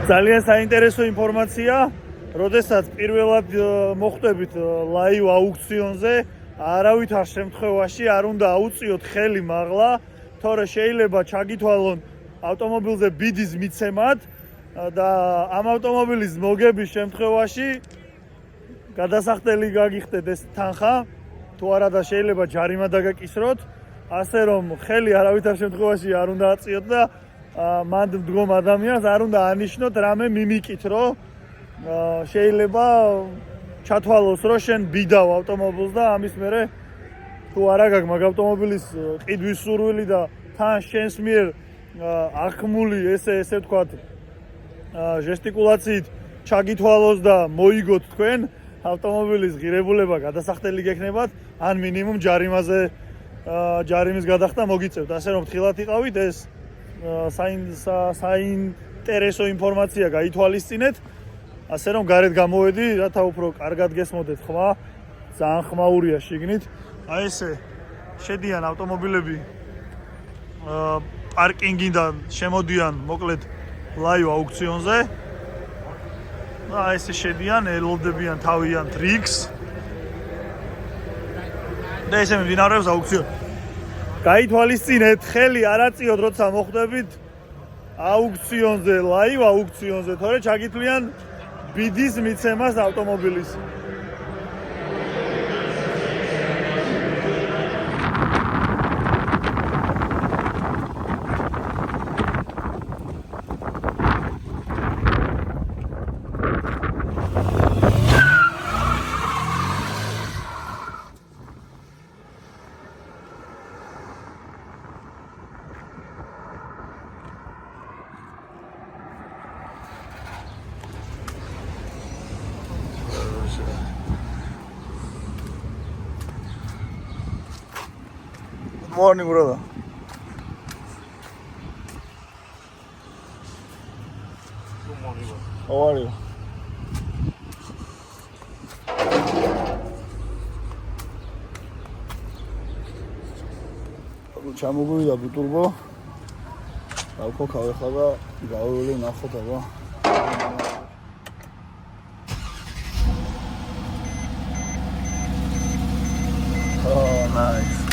ძალიან საინტერესო ინფორმაცია, როდესაც პირველად მოხვდებით ლაივ აუქციონზე, არავითარ შემთხვევაში არ უნდა აუწიოთ ხელი მაღლა, თორე შეიძლება ჩაგითვალონ ავტომობილზე ბიდის მიცემად და ამ ავტომობილის მოგების შემთხვევაში გადასახდელი გაგიხდეთ ეს თანხა, თუ არა და შეიძლება ჯარიმა დაგაკისროთ, ასე რომ ხელი არავითარ შემთხვევაში არ უნდა აწიოთ და მანდ მდგომ ადამიანს არ უნდა ანიშნოთ რამე მიმიკით, რომ შეიძლება ჩათვალოს, რომ შენ ბიდავ ავტომობილს და ამის მერე თუ არა გაქვს მაგ ავტომობილის ყიდვის სურვილი და თან შენს მიერ აღქმული ესე ვთქვათ ჟესტიკულაციით ჩაგითვალოს და მოიგოთ თქვენ ავტომობილის ღირებულება გადასახდელი გექნებათ, ან მინიმუმ ჯარიმის გადახდა მოგიწევთ, ასე რომ ფრთხილად იყავით ეს საინტერესო ინფორმაცია გაითვალისწინეთ, ასე რომ გარეთ გამოვედი, რათა უფრო კარგად გესმოდეთ ხმა, ძალიან ხმაურია შიგნით. აი ესე შედიან ავტომობილები პარკინგიდან შემოდიან მოკლედ ლაივ აუქციონზე. აი ესე შედიან, ელოდებიან თავიანთ რიგს. და ესე მიმდინარეობს აუქციონი. გაითვალისწინეთ, ხელი არ აწიოთ, როცა მოხვდებით აუქციონზე, ლაივ აუქციონზე, თორე ჩაგითვლიან ბიდის მიცემას ავტომობილის. Morning, brother. Good morning, brother. How are you? ჩამოგვიდა ბუტურბო. დავქო ხავეხა და გავივლი ნახოთ აბა. Oh, nice.